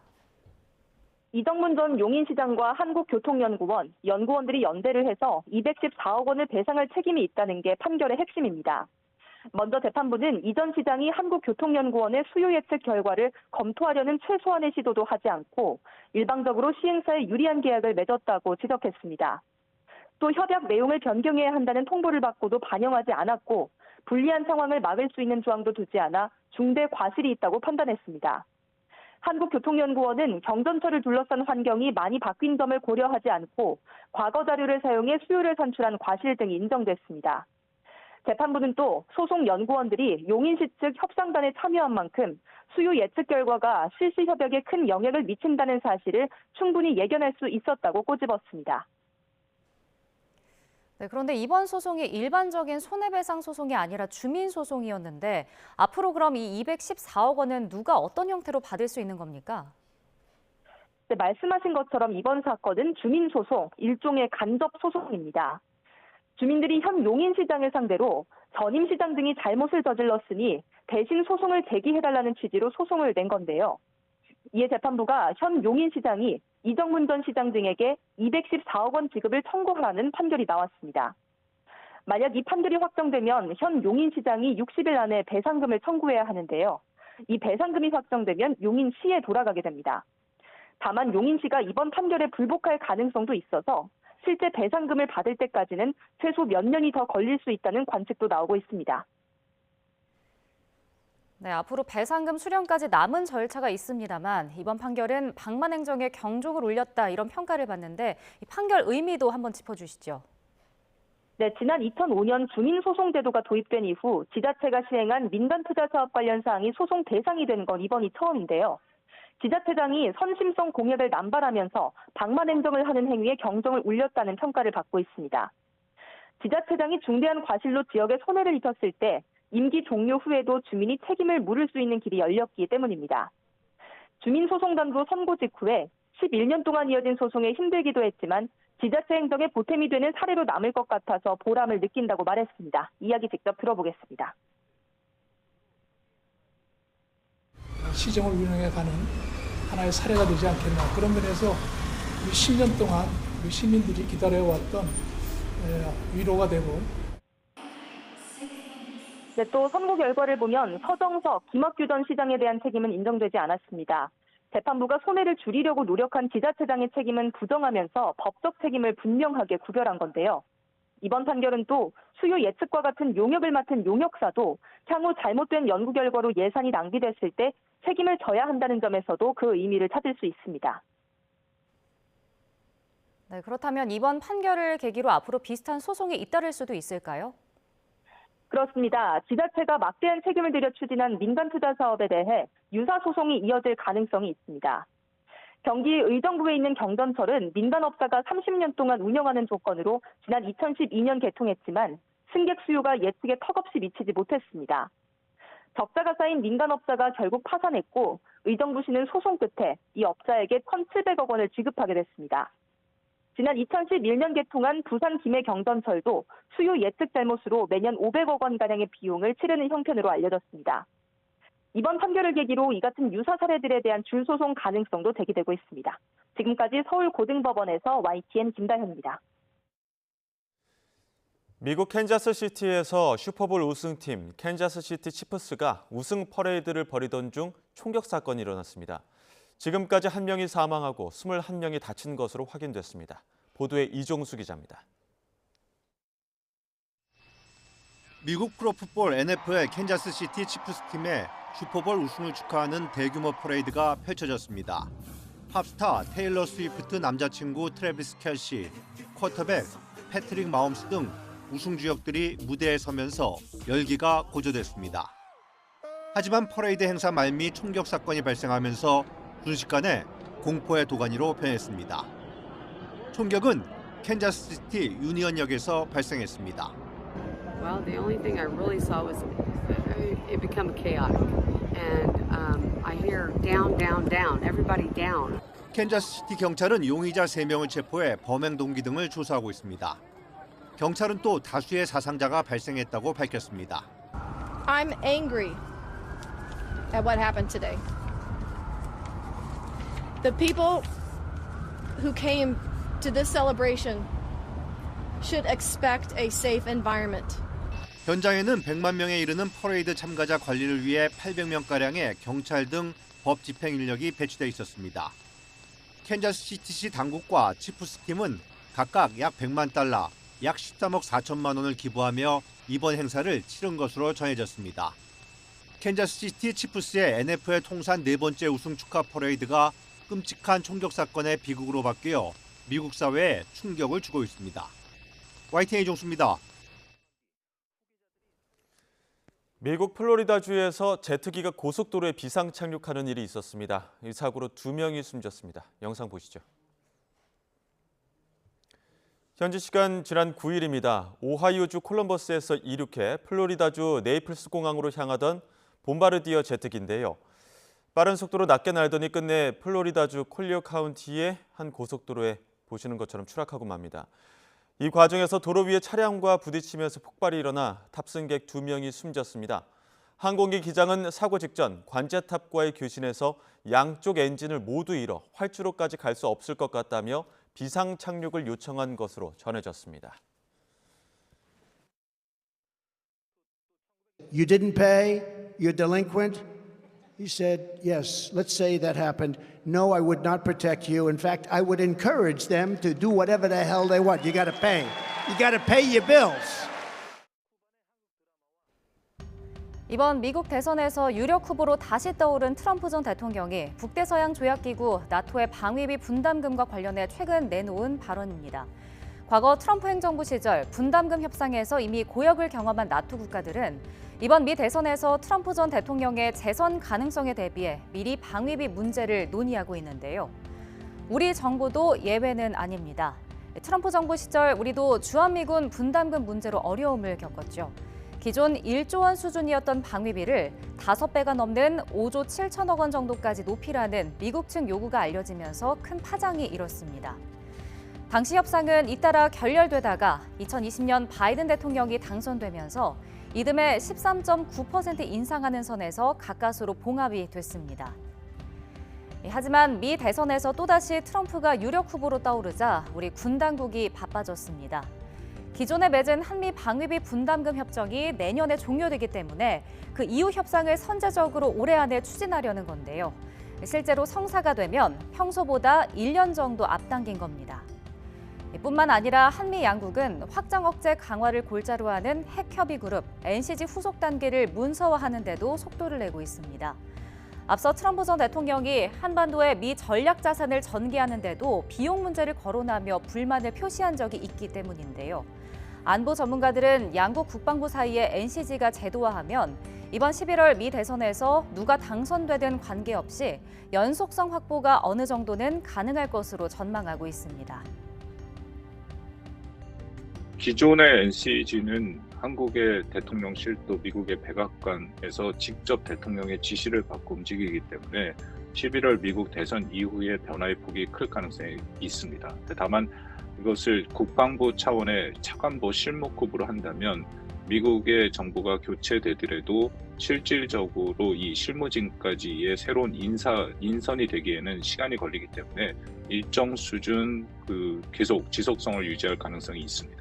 Speaker 19: 이정문 전 용인시장과 한국교통연구원, 연구원들이 연대를 해서 214억 원을 배상할 책임이 있다는 게 판결의 핵심입니다. 먼저 재판부는 이 전 시장이 한국교통연구원의 수요 예측 결과를 검토하려는 최소한의 시도도 하지 않고 일방적으로 시행사에 유리한 계약을 맺었다고 지적했습니다. 또 협약 내용을 변경해야 한다는 통보를 받고도 반영하지 않았고 불리한 상황을 막을 수 있는 조항도 두지 않아 중대 과실이 있다고 판단했습니다. 한국교통연구원은 경전철을 둘러싼 환경이 많이 바뀐 점을 고려하지 않고 과거 자료를 사용해 수요를 산출한 과실 등이 인정됐습니다. 재판부는 또 소속 연구원들이 용인시 측 협상단에 참여한 만큼 수요 예측 결과가 실시 협약에 큰 영향을 미친다는 사실을 충분히 예견할 수 있었다고 꼬집었습니다.
Speaker 2: 네, 그런데 이번 소송이 일반적인 손해배상 소송이 아니라 주민소송이었는데 앞으로 그럼 이 214억 원은 누가 어떤 형태로 받을 수 있는 겁니까?
Speaker 19: 네, 말씀하신 것처럼 이번 사건은 주민소송, 일종의 간접소송입니다. 주민들이 현 용인시장을 상대로 전임 시장 등이 잘못을 저질렀으니 대신 소송을 제기해달라는 취지로 소송을 낸 건데요. 이에 재판부가 현 용인시장이 이정문 전 시장 등에게 214억 원 지급을 청구하라는 판결이 나왔습니다. 만약 이 판결이 확정되면 현 용인시장이 60일 안에 배상금을 청구해야 하는데요. 이 배상금이 확정되면 용인시에 돌아가게 됩니다. 다만 용인시가 이번 판결에 불복할 가능성도 있어서 실제 배상금을 받을 때까지는 최소 몇 년이 더 걸릴 수 있다는 관측도 나오고 있습니다.
Speaker 2: 네, 앞으로 배상금 수령까지 남은 절차가 있습니다만 이번 판결은 방만행정에 경종을 울렸다 이런 평가를 받는데 이 판결 의미도 한번 짚어주시죠.
Speaker 19: 네, 지난 2005년 주민소송제도가 도입된 이후 지자체가 시행한 민간투자사업 관련 사항이 소송 대상이 된 건 이번이 처음인데요. 지자체장이 선심성 공약을 남발하면서 방만행정을 하는 행위에 경종을 울렸다는 평가를 받고 있습니다. 지자체장이 중대한 과실로 지역에 손해를 입혔을 때 임기 종료 후에도 주민이 책임을 물을 수 있는 길이 열렸기 때문입니다. 주민소송단도 선고 직후에 11년 동안 이어진 소송에 힘들기도 했지만 지자체 행정에 보탬이 되는 사례로 남을 것 같아서 보람을 느낀다고 말했습니다. 이야기 직접 들어보겠습니다.
Speaker 20: 시정을 운영해가는 하나의 사례가 되지 않겠나. 그런 면에서 10년 동안 우리 시민들이 기다려왔던 위로가 되고.
Speaker 19: 네, 또 선고 결과를 보면 서정석, 김학규 전 시장에 대한 책임은 인정되지 않았습니다. 재판부가 손해를 줄이려고 노력한 지자체장의 책임은 부정하면서 법적 책임을 분명하게 구별한 건데요. 이번 판결은 또 수요 예측과 같은 용역을 맡은 용역사도 향후 잘못된 연구 결과로 예산이 낭비됐을 때 책임을 져야 한다는 점에서도 그 의미를 찾을 수 있습니다.
Speaker 2: 네, 그렇다면 이번 판결을 계기로 앞으로 비슷한 소송이 잇따를 수도 있을까요?
Speaker 19: 그렇습니다. 지자체가 막대한 책임을 들여 추진한 민간투자 사업에 대해 유사 소송이 이어질 가능성이 있습니다. 경기 의정부에 있는 경전철은 민간업자가 30년 동안 운영하는 조건으로 지난 2012년 개통했지만 승객 수요가 예측에 턱없이 미치지 못했습니다. 적자가 쌓인 민간업자가 결국 파산했고 의정부시는 소송 끝에 이 업자에게 1,700억 원을 지급하게 됐습니다. 지난 2011년 개통한 부산 김해 경전철도 수요 예측 잘못으로 매년 500억 원가량의 비용을 치르는 형편으로 알려졌습니다. 이번 판결을 계기로 이 같은 유사 사례들에 대한 줄소송 가능성도 제기되고 있습니다. 지금까지 서울고등법원에서 YTN 김다현입니다.
Speaker 1: 미국 캔자스시티에서 슈퍼볼 우승팀 캔자스시티 치프스가 우승 퍼레이드를 벌이던 중 총격 사건이 일어났습니다. 지금까지 1명이 사망하고 21명이 다친 것으로 확인됐습니다. 보도에 이종수 기자입니다.
Speaker 21: 미국 프로풋볼 NFL 캔자스시티 치프스 팀의 슈퍼볼 우승을 축하하는 대규모 퍼레이드가 펼쳐졌습니다. 팝스타 테일러 스위프트 남자친구 트래비스 켈시, 쿼터백 패트릭 마홈스 등 우승 주역들이 무대에 서면서 열기가 고조됐습니다. 하지만 퍼레이드 행사 말미 총격 사건이 발생하면서 순식간에 공포의 도가니로 변했습니다. 총격은 캔자스시티 유니언역에서 발생했습니다.
Speaker 22: Well, the only thing I really saw was it become chaotic, and I hear down, down, down, everybody down.
Speaker 21: 캔자스시티 경찰은 용의자 3명을 체포해 범행 동기 등을 조사하고 있습니다. 경찰은 또 다수의 사상자가 발생했다고 밝혔습니다.
Speaker 23: I'm angry at what happened today. The people who came to this celebration should expect a safe environment.
Speaker 21: 현장에는 100만 명에 이르는 퍼레이드 참가자 관리를 위해 800명가량의 경찰 등 법 집행 인력이 배치돼 있었습니다. 캔자스시티시 당국과 치프스 팀은 각각 약 100만 달러, 약 13억 4천만 원을 기부하며 이번 행사를 치른 것으로 전해졌습니다. 캔자스시티 치프스의 NFL 통산 4번째 우승 축하 퍼레이드가 끔찍한 총격 사건의 비극으로 바뀌어 미국 사회에 충격을 주고 있습니다. YTN 이종수입니다.
Speaker 1: 미국 플로리다주에서 제트기가 고속도로에 비상 착륙하는 일이 있었습니다. 이 사고로 2명이 숨졌습니다. 영상 보시죠. 현지 시간 지난 9일입니다. 오하이오주 콜럼버스에서 이륙해 플로리다주 네이플스 공항으로 향하던 봄바르디어 제트기인데요. 빠른 속도로 낮게 날더니 끝내 플로리다주 콜리어 카운티의 한 고속도로에 보시는 것처럼 추락하고 맙니다. 이 과정에서 도로 위에 차량과 부딪히면서 폭발이 일어나 탑승객 2명이 숨졌습니다. 항공기 기장은 사고 직전 관제탑과의 교신에서 양쪽 엔진을 모두 잃어 활주로까지 갈 수 없을 것 같다며 비상 착륙을 요청한 것으로 전해졌습니다.
Speaker 24: You didn't pay? You're delinquent? He said, yes, let's say that happened. No, I would not protect you. In fact, I would encourage them to do whatever the hell they want. You got to pay. You got to pay your bills.
Speaker 2: 이번 미국 대선에서 유력 후보로 다시 떠오른 트럼프 전 대통령이 북대서양 조약기구 나토의 방위비 분담금과 관련해 최근 내놓은 발언입니다. 과거 트럼프 행정부 시절 분담금 협상에서 이미 고역을 경험한 나토 국가들은 이번 미 대선에서 트럼프 전 대통령의 재선 가능성에 대비해 미리 방위비 문제를 논의하고 있는데요. 우리 정부도 예외는 아닙니다. 트럼프 정부 시절 우리도 주한미군 분담금 문제로 어려움을 겪었죠. 기존 1조 원 수준이었던 방위비를 5배가 넘는 5조 7천억 원 정도까지 높이라는 미국 측 요구가 알려지면서 큰 파장이 일었습니다. 당시 협상은 잇따라 결렬되다가 2020년 바이든 대통령이 당선되면서 이듬해 13.9% 인상하는 선에서 가까스로 봉합이 됐습니다. 하지만 미 대선에서 또다시 트럼프가 유력 후보로 떠오르자 우리 군 당국이 바빠졌습니다. 기존에 맺은 한미 방위비 분담금 협정이 내년에 종료되기 때문에 그 이후 협상을 선제적으로 올해 안에 추진하려는 건데요. 실제로 성사가 되면 평소보다 1년 정도 앞당긴 겁니다. 뿐만 아니라 한미 양국은 확장 억제 강화를 골자로 하는 핵협의 그룹 NCG 후속 단계를 문서화하는 데도 속도를 내고 있습니다. 앞서 트럼프 전 대통령이 한반도의 미 전략 자산을 전개하는 데도 비용 문제를 거론하며 불만을 표시한 적이 있기 때문인데요. 안보 전문가들은 양국 국방부 사이에 NCG가 제도화하면 이번 11월 미 대선에서 누가 당선되든 관계없이 연속성 확보가 어느 정도는 가능할 것으로 전망하고 있습니다.
Speaker 25: 기존의 NCG는 한국의 대통령실 또 미국의 백악관에서 직접 대통령의 지시를 받고 움직이기 때문에 11월 미국 대선 이후에 변화의 폭이 클 가능성이 있습니다. 다만 이것을 국방부 차원의 차관보 실무급으로 한다면 미국의 정부가 교체되더라도 실질적으로 이 실무진까지의 새로운 인선이 되기에는 시간이 걸리기 때문에 일정 수준 계속 지속성을 유지할 가능성이 있습니다.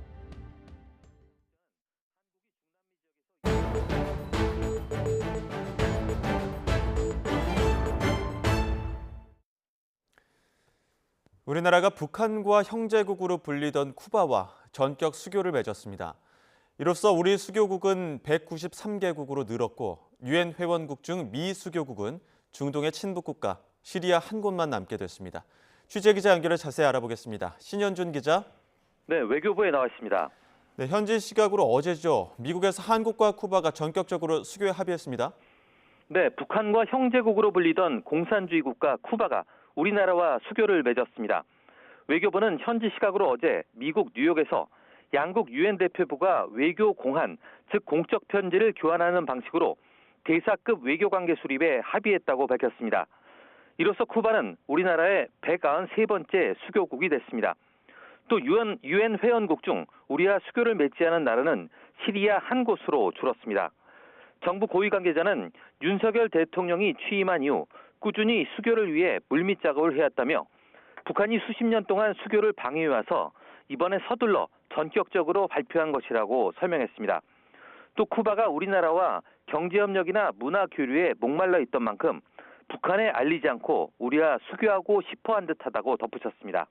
Speaker 1: 우리나라가 북한과 형제국으로 불리던 쿠바와 전격 수교를 맺었습니다. 이로써 우리 수교국은 193개국으로 늘었고 유엔 회원국 중 미수교국은 중동의 친북국가 시리아 한 곳만 남게 됐습니다. 취재기자 연결해 자세히 알아보겠습니다. 신현준 기자.
Speaker 3: 네, 외교부에 나와 있습니다.
Speaker 1: 네, 현지 시각으로 어제죠. 미국에서 한국과 쿠바가 전격적으로 수교에 합의했습니다.
Speaker 3: 네, 북한과 형제국으로 불리던 공산주의 국가 쿠바가 우리나라와 수교를 맺었습니다. 외교부는 현지 시각으로 어제 미국 뉴욕에서 양국 유엔 대표부가 외교 공한, 즉 공적 편지를 교환하는 방식으로 대사급 외교관계 수립에 합의했다고 밝혔습니다. 이로써 쿠바는 우리나라의 193번째 수교국이 됐습니다. 또 유엔 회원국 중 우리와 수교를 맺지 않은 나라는 시리아 한 곳으로 줄었습니다. 정부 고위 관계자는 윤석열 대통령이 취임한 이후 꾸준히 수교를 위해 물밑 작업을 해왔다며 북한이 수십 년 동안 수교를 방해해와서 이번에 서둘러 전격적으로 발표한 것이라고 설명했습니다. 또 쿠바가 우리나라와 경제협력이나 문화교류에 목말라 있던 만큼 북한에 알리지 않고 우리와 수교하고 싶어한 듯하다고 덧붙였습니다.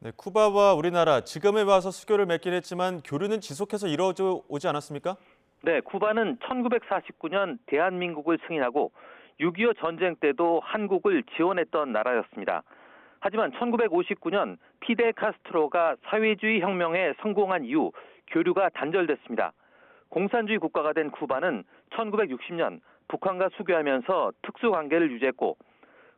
Speaker 1: 네, 쿠바와 우리나라 지금에 와서 수교를 맺긴 했지만 교류는 지속해서 이루어져 오지 않았습니까?
Speaker 3: 네, 쿠바는 1949년 대한민국을 승인하고 6.25 전쟁 때도 한국을 지원했던 나라였습니다. 하지만 1959년 피델 카스트로가 사회주의 혁명에 성공한 이후 교류가 단절됐습니다. 공산주의 국가가 된 쿠바는 1960년 북한과 수교하면서 특수관계를 유지했고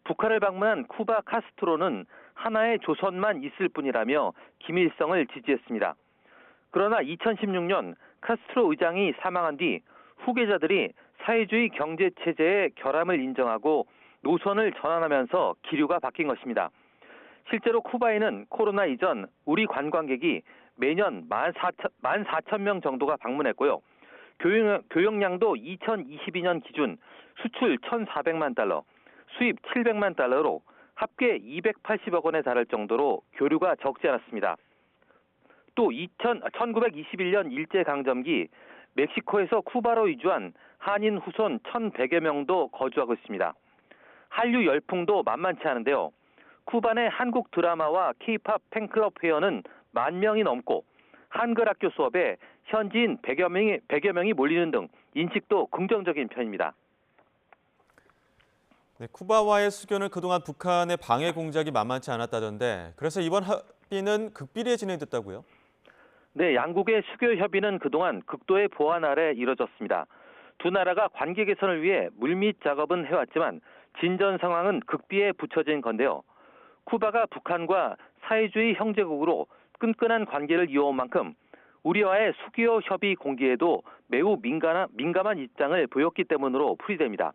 Speaker 3: 북한을 방문한 쿠바 카스트로는 하나의 조선만 있을 뿐이라며 김일성을 지지했습니다. 그러나 2016년 카스트로 의장이 사망한 뒤 후계자들이 사회주의 경제체제의 결함을 인정하고 노선을 전환하면서 기류가 바뀐 것입니다. 실제로 쿠바에는 코로나 이전 우리 관광객이 매년 14,000명 정도가 방문했고요. 교역량도 2022년 기준 수출 1,400만 달러, 수입 700만 달러로 합계 280억 원에 달할 정도로 교류가 적지 않았습니다. 또 1921년 일제강점기 멕시코에서 쿠바로 이주한 한인 후손 1,100여 명도 거주하고 있습니다. 한류 열풍도 만만치 않은데요. 쿠바 내 한국 드라마와 K-팝 팬클럽 회원은 10,000명이 넘고 한글 학교 수업에 현지인 100여 명이 몰리는 등 인식도 긍정적인 편입니다.
Speaker 1: 네, 쿠바와의 수교는 그동안 북한의 방해 공작이 만만치 않았다던데 그래서 이번 합의는 극비리에 진행됐다고요?
Speaker 3: 네, 양국의 수교 협의는 그동안 극도의 보안 아래 이뤄졌습니다. 두 나라가 관계 개선을 위해 물밑 작업은 해왔지만 진전 상황은 극비에 붙여진 건데요. 쿠바가 북한과 사회주의 형제국으로 끈끈한 관계를 이어온 만큼 우리와의 수교 협의 공개에도 매우 민감한 입장을 보였기 때문으로 풀이됩니다.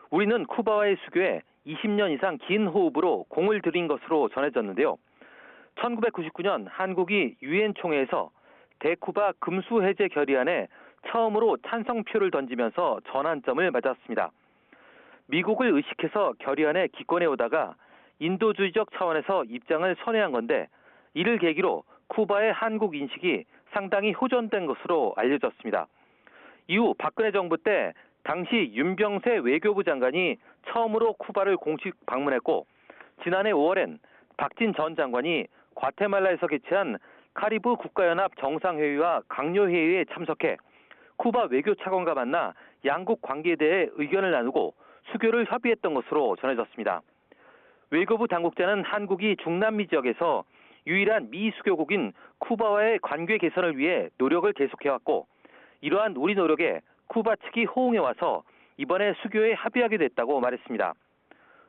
Speaker 3: 우리는 쿠바와의 수교에 20년 이상 긴 호흡으로 공을 들인 것으로 전해졌는데요. 1999년 한국이 유엔 총회에서 대쿠바 금수 해제 결의안에 처음으로 찬성표를 던지면서 전환점을 맞았습니다. 미국을 의식해서 결의안에 기권해 오다가 인도주의적 차원에서 입장을 선회한 건데 이를 계기로 쿠바의 한국 인식이 상당히 호전된 것으로 알려졌습니다. 이후 박근혜 정부 때 당시 윤병세 외교부 장관이 처음으로 쿠바를 공식 방문했고 지난해 5월엔 박진 전 장관이 과테말라에서 개최한 카리브 국가연합 정상회의와 강요회의에 참석해 쿠바 외교차관과 만나 양국 관계에 대해 의견을 나누고 수교를 협의했던 것으로 전해졌습니다. 외교부 당국자는 한국이 중남미 지역에서 유일한 미수교국인 쿠바와의 관계 개선을 위해 노력을 계속해왔고 이러한 우리 노력에 쿠바 측이 호응해와서 이번에 수교에 합의하게 됐다고 말했습니다.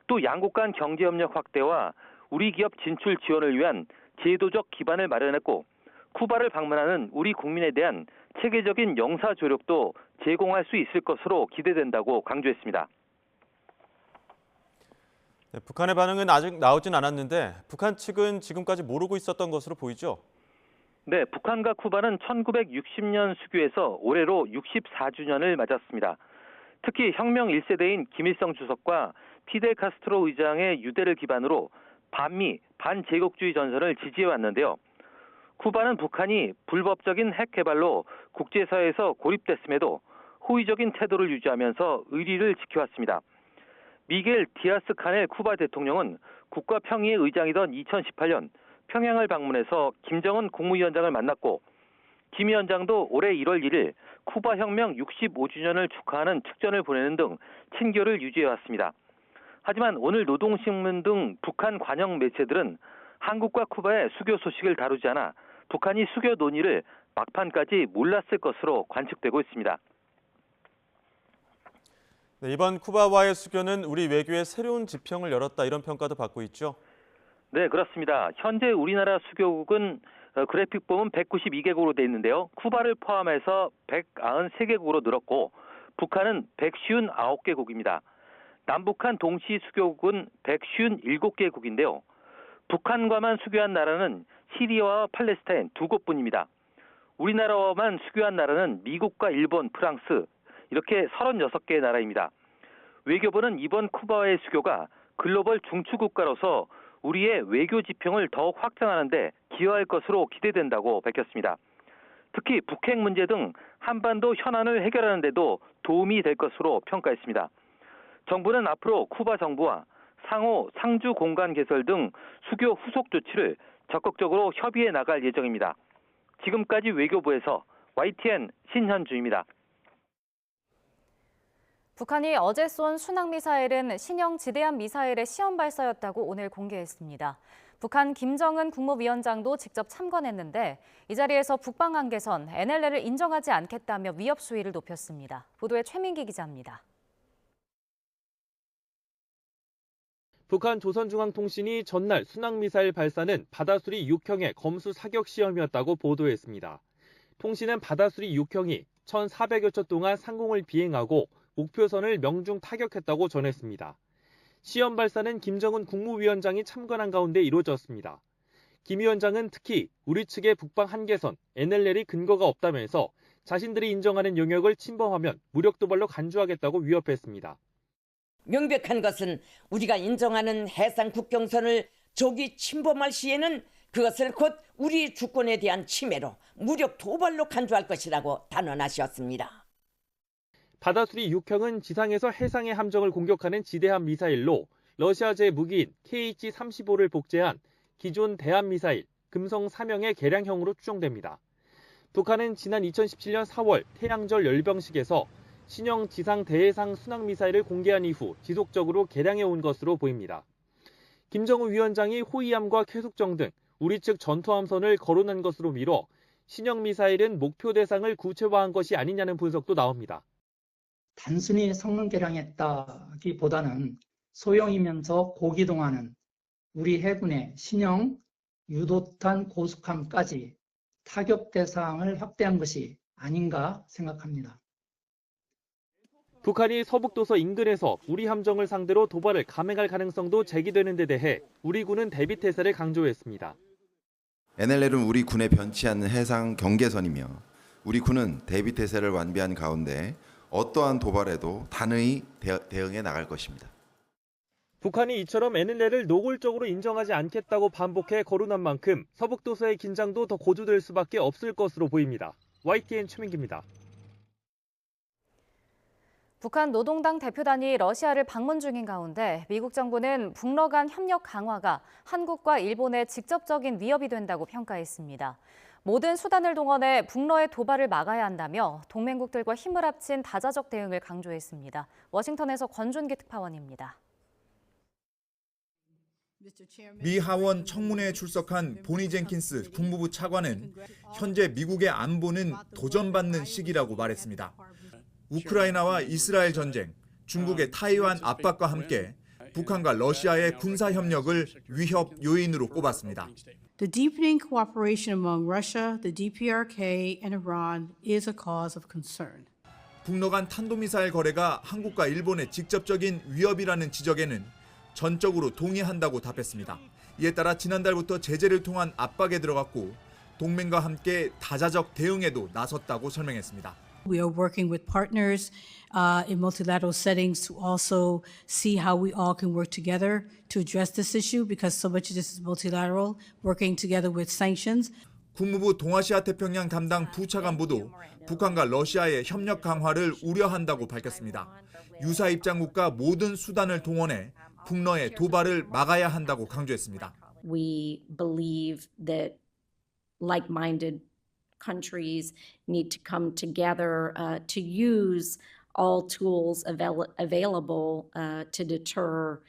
Speaker 3: 또 양국 간 경제협력 확대와 우리 기업 진출 지원을 위한 제도적 기반을 마련했고 쿠바를 방문하는 우리 국민에 대한 체계적인 영사 조력도 제공할 수 있을 것으로 기대된다고 강조했습니다.
Speaker 1: 네, 북한의 반응은 아직 나오진 않았는데 북한 측은 지금까지 모르고 있었던 것으로 보이죠?
Speaker 3: 네, 북한과 쿠바는 1960년 수교에서 올해로 64주년을 맞았습니다. 특히 혁명 1세대인 김일성 주석과 피델 카스트로 의장의 유대를 기반으로 반미, 반제국주의 전선을 지지해왔는데요. 쿠바는 북한이 불법적인 핵 개발로 국제사회에서 고립됐음에도 호의적인 태도를 유지하면서 의리를 지켜왔습니다. 미겔 디아스 카넬 쿠바 대통령은 국가 평의회 의장이던 2018년 평양을 방문해서 김정은 국무위원장을 만났고 김 위원장도 올해 1월 1일 쿠바 혁명 65주년을 축하하는 축전을 보내는 등 친교를 유지해왔습니다. 하지만 오늘 노동신문 등 북한 관영 매체들은 한국과 쿠바의 수교 소식을 다루지 않아 북한이 수교 논의를 막판까지 몰랐을 것으로 관측되고 있습니다.
Speaker 1: 네, 이번 쿠바와의 수교는 우리 외교의 새로운 지평을 열었다 이런 평가도 받고 있죠?
Speaker 3: 네, 그렇습니다. 현재 우리나라 수교국은 그래픽 보면 192개국으로 돼 있는데요. 쿠바를 포함해서 193개국으로 늘었고 북한은 159개국입니다. 남북한 동시 수교국은 157개국인데요. 북한과만 수교한 나라는 시리아와 팔레스타인 2곳뿐입니다. 우리나라와만 수교한 나라는 미국과 일본, 프랑스 이렇게 36개의 나라입니다. 외교부는 이번 쿠바와의 수교가 글로벌 중추국가로서 우리의 외교 지평을 더욱 확장하는 데 기여할 것으로 기대된다고 밝혔습니다. 특히 북핵 문제 등 한반도 현안을 해결하는 데도 도움이 될 것으로 평가했습니다. 정부는 앞으로 쿠바 정부와 상호 상주 공간 개설 등 수교 후속 조치를 적극적으로 협의해 나갈 예정입니다. 지금까지 외교부에서 YTN 신현주입니다.
Speaker 2: 북한이 어제 쏜 순항미사일은 신형 지대함 미사일의 시험 발사였다고 오늘 공개했습니다. 북한 김정은 국무위원장도 직접 참관했는데 이 자리에서 북방 한계선 NLL을 인정하지 않겠다며 위협 수위를 높였습니다. 보도에 최민기 기자입니다.
Speaker 4: 북한 조선중앙통신이 전날 순항미사일 발사는 바다수리 6형의 검수 사격 시험이었다고 보도했습니다. 통신은 바다수리 6형이 1,400여 초 동안 상공을 비행하고 목표선을 명중 타격했다고 전했습니다. 시험 발사는 김정은 국무위원장이 참관한 가운데 이루어졌습니다. 김 위원장은 특히 우리 측의 북방 한계선 NLL이 근거가 없다면서 자신들이 인정하는 영역을 침범하면 무력 도발로 간주하겠다고 위협했습니다.
Speaker 5: 명백한 것은 우리가 인정하는 해상 국경선을 적이 침범할 시에는 그것을 곧 우리 주권에 대한 침해로 무력 도발로 간주할 것이라고 단언하셨습니다.
Speaker 4: 바다수리 6형은 지상에서 해상의 함정을 공격하는 지대함 미사일로 러시아제 무기인 KH-35를 복제한 기존 대함미사일 금성 3형의 개량형으로 추정됩니다. 북한은 지난 2017년 4월 태양절 열병식에서 신형 지상 대해상 순항미사일을 공개한 이후 지속적으로 개량해온 것으로 보입니다. 김정은 위원장이 호위함과 쾌속정 등 우리 측 전투함선을 거론한 것으로 미뤄 신형 미사일은 목표 대상을 구체화한 것이 아니냐는 분석도 나옵니다.
Speaker 7: 단순히 성능 개량했다기보다는 소형이면서 고기동하는 우리 해군의 신형 유도탄 고속함까지 타격 대상을 확대한 것이 아닌가 생각합니다.
Speaker 4: 북한이 서북도서 인근에서 우리 함정을 상대로 도발을 감행할 가능성도 제기되는 데 대해 우리 군은 대비태세를 강조했습니다.
Speaker 8: NLL은 우리 군의 변치 않는 해상 경계선이며 우리 군은 대비태세를 완비한 가운데 어떠한 도발에도 단호히 대응해 나갈 것입니다.
Speaker 4: 북한이 이처럼 NLL을 노골적으로 인정하지 않겠다고 반복해 거론한 만큼 서북도서의 긴장도 더 고조될 수밖에 없을 것으로 보입니다. YTN 최민기입니다.
Speaker 2: 북한 노동당 대표단이 러시아를 방문 중인 가운데 미국 정부는 북러 간 협력 강화가 한국과 일본의 직접적인 위협이 된다고 평가했습니다. 모든 수단을 동원해 북러의 도발을 막아야 한다며 동맹국들과 힘을 합친 다자적 대응을 강조했습니다. 워싱턴에서 권준기 특파원입니다.
Speaker 9: 미 하원 청문회에 출석한 보니 젠킨스 국무부 차관은 현재 미국의 안보는 도전받는 시기라고 말했습니다. 우크라이나와 이스라엘 전쟁, 중국의 타이완 압박과 함께 북한과 러시아의 군사 협력을 위협 요인으로 꼽았습니다.
Speaker 26: The deepening cooperation among Russia, the DPRK, and Iran is a cause of concern.
Speaker 9: 북러 간 탄도미사일 거래가 한국과 일본의 직접적인 위협이라는 지적에는 전적으로 동의한다고 답했습니다. 이에 따라 지난달부터 제재를 통한 압박에 들어갔고 동맹과 함께 다자적 대응에도 나섰다고 설명했습니다.
Speaker 26: We are working with partners in multilateral settings to also see how we all can work together to address this issue because so much of this is multilateral, working together with sanctions.
Speaker 9: 국무부 동아시아 태평양 담당 부차관보도 북한과 러시아의 협력 강화를 우려한다고 밝혔습니다. 유사 입장국가 모든 수단을 동원해 북러의 도발을 막아야 한다고 강조했습니다.
Speaker 6: We believe that like-minded countries need to come together to use all tools available to deter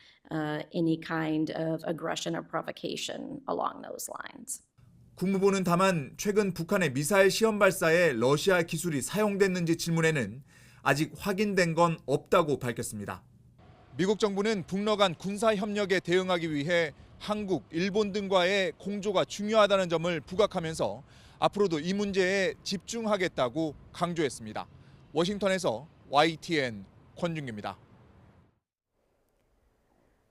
Speaker 6: any kind of aggression or provocation along those lines.
Speaker 9: 국무부는 다만 최근 북한의 미사일 시험 발사에 러시아 기술이 사용됐는지 질문에는 아직 확인된 건 없다고 밝혔습니다. 미국 정부는 북러 간 군사 협력에 대응하기 위해 한국, 일본 등과의 공조가 중요하다는 점을 부각하면서 앞으로도 이 문제에 집중하겠다고 강조했습니다. 워싱턴에서 YTN 권준규입니다.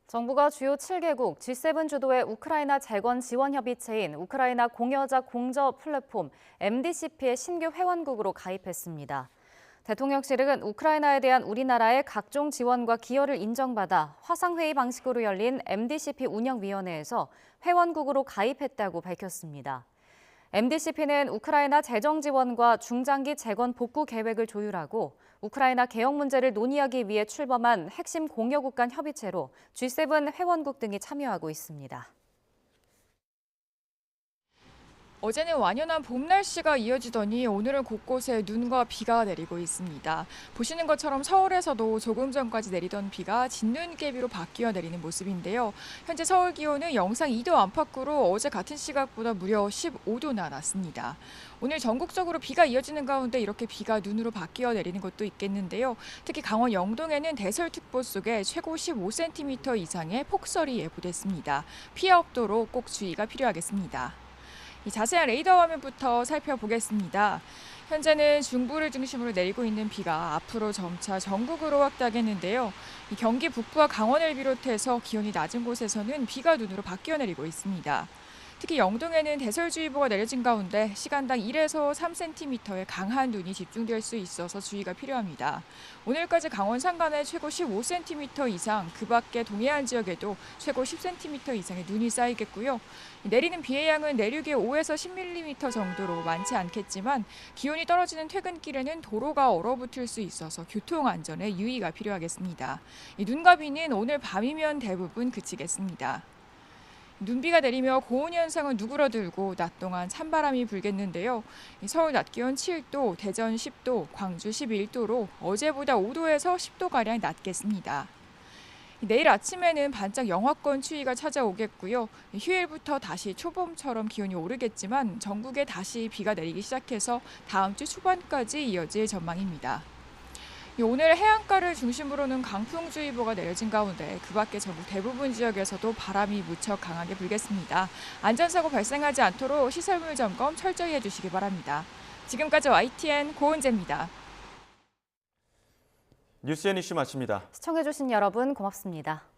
Speaker 2: 정부가 주요 7개국 G7 주도의 우크라이나 재건 지원 협의체인 우크라이나 공여자 공저 플랫폼 MDCP의 신규 회원국으로 가입했습니다. 대통령실은 우크라이나에 대한 우리나라의 각종 지원과 기여를 인정받아 화상회의 방식으로 열린 MDCP 운영위원회에서 회원국으로 가입했다고 밝혔습니다. MDCP는 우크라이나 재정 지원과 중장기 재건 복구 계획을 조율하고 우크라이나 개혁 문제를 논의하기 위해 출범한 핵심 공여국 간 협의체로 G7 회원국 등이 참여하고 있습니다.
Speaker 10: 어제는 완연한 봄 날씨가 이어지더니 오늘은 곳곳에 눈과 비가 내리고 있습니다. 보시는 것처럼 서울에서도 조금 전까지 내리던 비가 진눈깨비로 바뀌어 내리는 모습인데요. 현재 서울 기온은 영상 2도 안팎으로 어제 같은 시각보다 무려 15도나 낮습니다. 오늘 전국적으로 비가 이어지는 가운데 이렇게 비가 눈으로 바뀌어 내리는 것도 있겠는데요. 특히 강원 영동에는 대설특보 속에 최고 15cm 이상의 폭설이 예보됐습니다. 피해 없도록 꼭 주의가 필요하겠습니다. 이 자세한 레이더 화면부터 살펴보겠습니다. 현재는 중부를 중심으로 내리고 있는 비가 앞으로 점차 전국으로 확대하겠는데요. 이 경기 북부와 강원을 비롯해서 기온이 낮은 곳에서는 비가 눈으로 바뀌어 내리고 있습니다. 특히 영동에는 대설주의보가 내려진 가운데 시간당 1에서 3cm의 강한 눈이 집중될 수 있어서 주의가 필요합니다. 오늘까지 강원 산간에 최고 15cm 이상, 그 밖에 동해안 지역에도 최고 10cm 이상의 눈이 쌓이겠고요. 내리는 비의 양은 내륙에 5에서 10mm 정도로 많지 않겠지만 기온이 떨어지는 퇴근길에는 도로가 얼어붙을 수 있어서 교통 안전에 유의가 필요하겠습니다. 이 눈과 비는 오늘 밤이면 대부분 그치겠습니다. 눈비가 내리며 고온 현상은 누그러들고 낮 동안 찬바람이 불겠는데요. 서울 낮 기온 7도, 대전 10도, 광주 11도로 어제보다 5도에서 10도가량 낮겠습니다. 내일 아침에는 반짝 영하권 추위가 찾아오겠고요. 휴일부터 다시 초봄처럼 기온이 오르겠지만 전국에 다시 비가 내리기 시작해서 다음 주 초반까지 이어질 전망입니다. 오늘 해안가를 중심으로는 강풍주의보가 내려진 가운데 그 밖에 전국 대부분 지역에서도 바람이 무척 강하게 불겠습니다. 안전사고 발생하지 않도록 시설물 점검 철저히 해주시기 바랍니다. 지금까지 YTN 고은재입니다.
Speaker 1: 뉴스앤 이슈 마칩니다.
Speaker 2: 시청해주신 여러분 고맙습니다.